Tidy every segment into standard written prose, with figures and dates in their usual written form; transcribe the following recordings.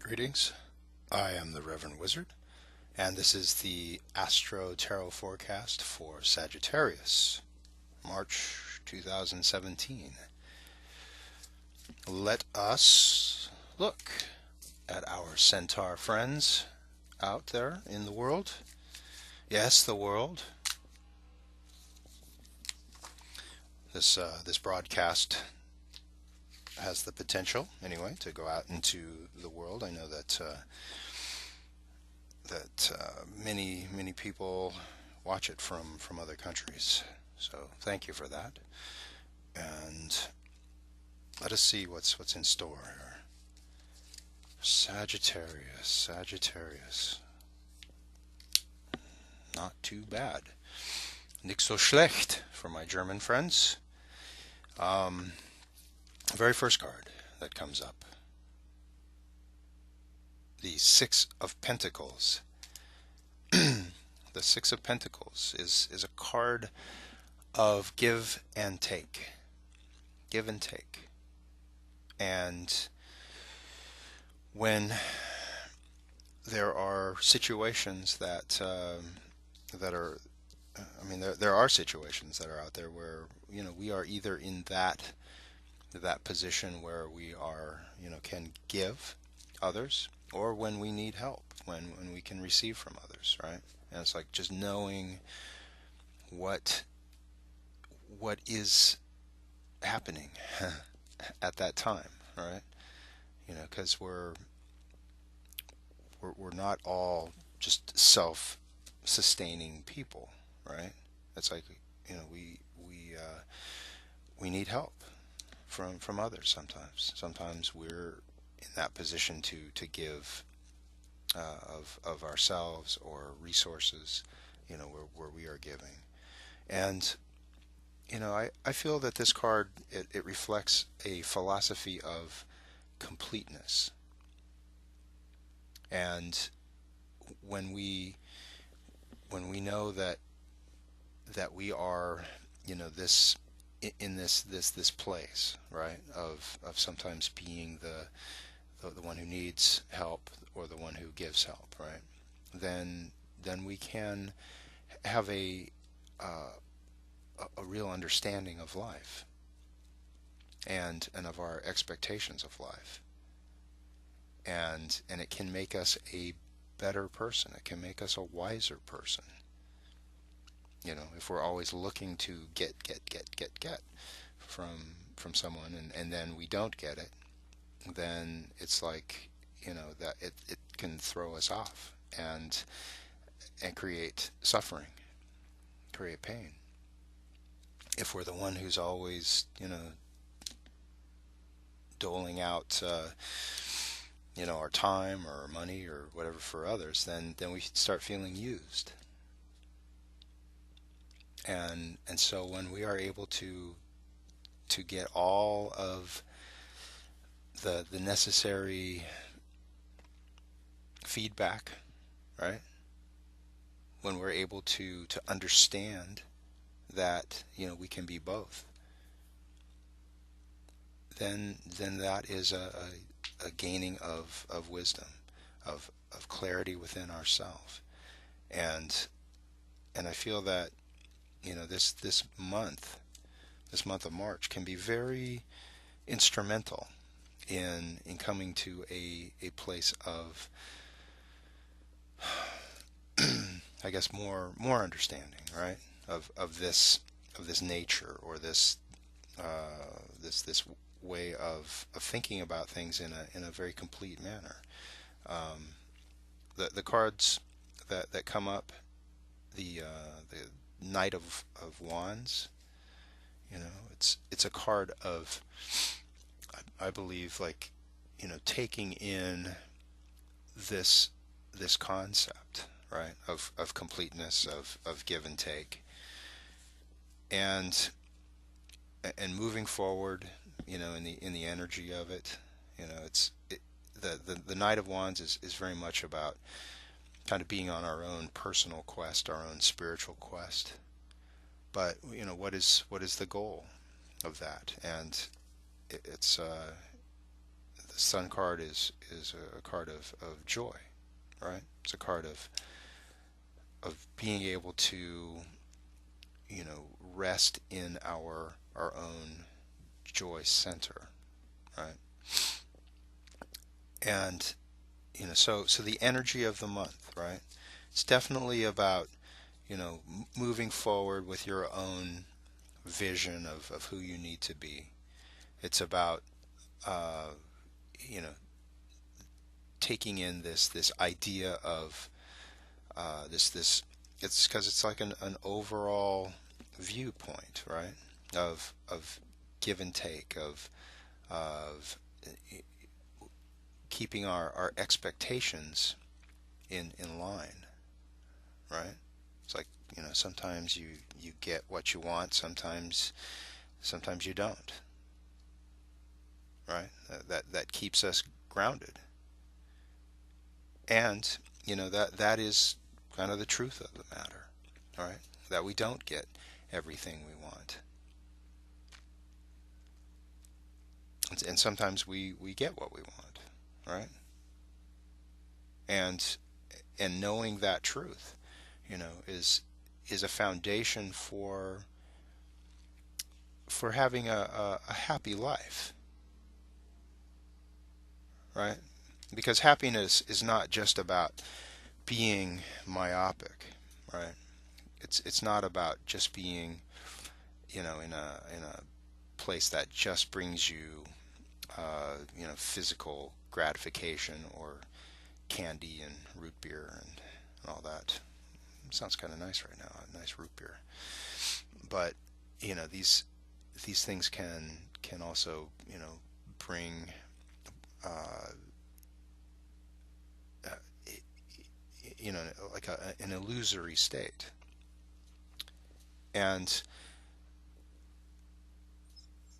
Greetings. I am the Reverend Wizard, and this is the Astro-Tarot forecast for Sagittarius, March 2017. Let us look at our centaur friends out there in the world. Yes, the world. This broadcast has the potential, anyway, to go out into the world. I know that many people watch it from other countries. So thank you for that. And let us see what's in store here. Sagittarius. Not too bad. Nicht so schlecht for my German friends. Very first card that comes up, the Six of Pentacles. The Six of Pentacles is a card of give and take. Give and take. And when there are situations that are, there are situations that are out there where, we are either in that position where we are, can give others, or when we need help, when we can receive from others, right? And it's like just knowing what is happening at that time, right? Because we're not all just self-sustaining people, right? It's like, we need help from others sometimes. Sometimes we're in that position to give of ourselves or resources, where we are giving. And I feel that this card it reflects a philosophy of completeness. And when we know that we are, this in this place, right, of sometimes being the one who needs help or the one who gives help, right, then we can have a real understanding of life and of our expectations of life, and it can make us a better person. It can make us a wiser person. If we're always looking to get from someone, and then we don't get it, then it's like, that it can throw us off and create suffering, create pain. If we're the one who's always, doling out, our time or money or whatever for others, then we start feeling used. And so when we are able to get all of the necessary feedback, right? When we're able to understand that, we can be both, then that is a gaining of wisdom, of clarity within ourselves. And I feel that, this month of March can be very instrumental in coming to a place of I guess more understanding, right, of this nature, or this way of thinking about things in a very complete manner. The cards that come up, the Knight of Wands, it's a card of, I believe, like, taking in this concept, right, of completeness, of give and take, and moving forward, in the energy of it. The Knight of Wands is very much about kind of being on our own personal quest, our own spiritual quest. But what is the goal of that? And it's the Sun card is a card of joy, right? It's a card of being able to, rest in our own joy center, right? And so the energy of the month, right? It's definitely about moving forward with your own vision of who you need to be. It's about uh, you know taking in this idea of this it's because it's like an overall viewpoint, right? Of give and take, of keeping our expectations in line, right? It's like, sometimes you get what you want, sometimes you don't, right? That keeps us grounded. And, that is kind of the truth of the matter, all right? That we don't get everything we want. And sometimes we get what we want, right? And knowing that truth, is a foundation for having a happy life, right? Because happiness is not just about being myopic, right? It's not about just being, in a place that just brings you, physical gratification, or candy and root beer and all that. Sounds kind of nice right now, a nice root beer. But these things can also bring uh, uh, like an illusory state. And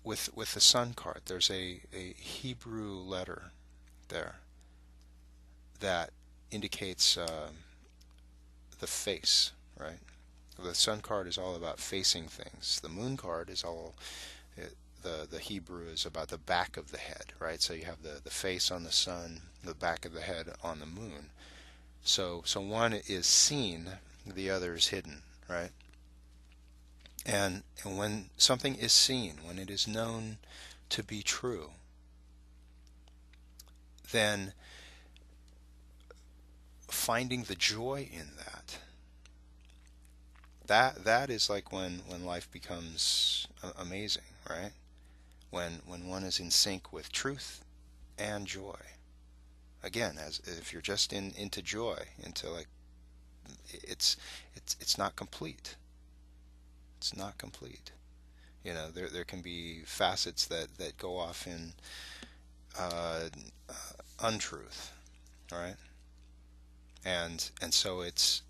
with the Sun card, there's a Hebrew letter there that indicates the face, right? The Sun card is all about facing things. The Moon card is all the Hebrew is about the back of the head, right? So you have the face on the Sun, the back of the head on the Moon. So one is seen, the other is hidden, right? And when something is seen, when it is known to be true, then finding the joy in that is like when life becomes amazing, right? When one is in sync with truth and joy. Again, as if you're just into joy, into like it's not complete. It's not complete. There can be facets that go off in untruth, right? And so it's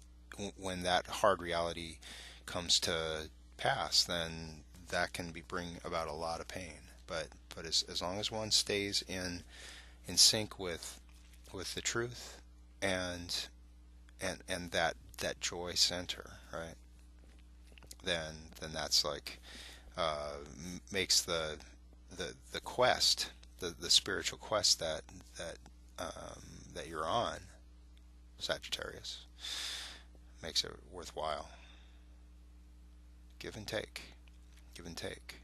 when that hard reality comes to pass, then that can bring about a lot of pain. But as long as one stays in sync with the truth and that joy center, right? Then that's like makes the quest, the spiritual quest that you're on, Sagittarius, makes it worthwhile. Give and take. Give and take.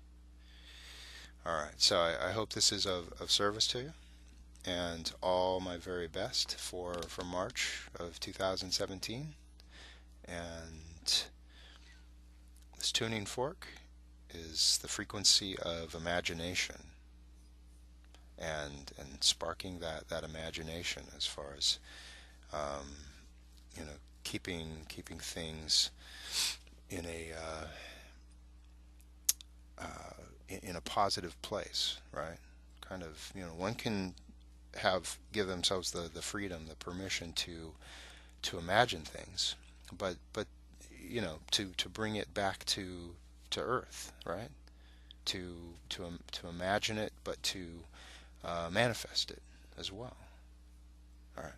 All right, so I hope this is of service to you, and all my very best for March of 2017. And this tuning fork is the frequency of imagination, and sparking that imagination as far as um, keeping things in a positive place, right? Kind of, one can give themselves the freedom, the permission to imagine things, but to bring it back to earth, right? To imagine it, but to manifest it as well. All right.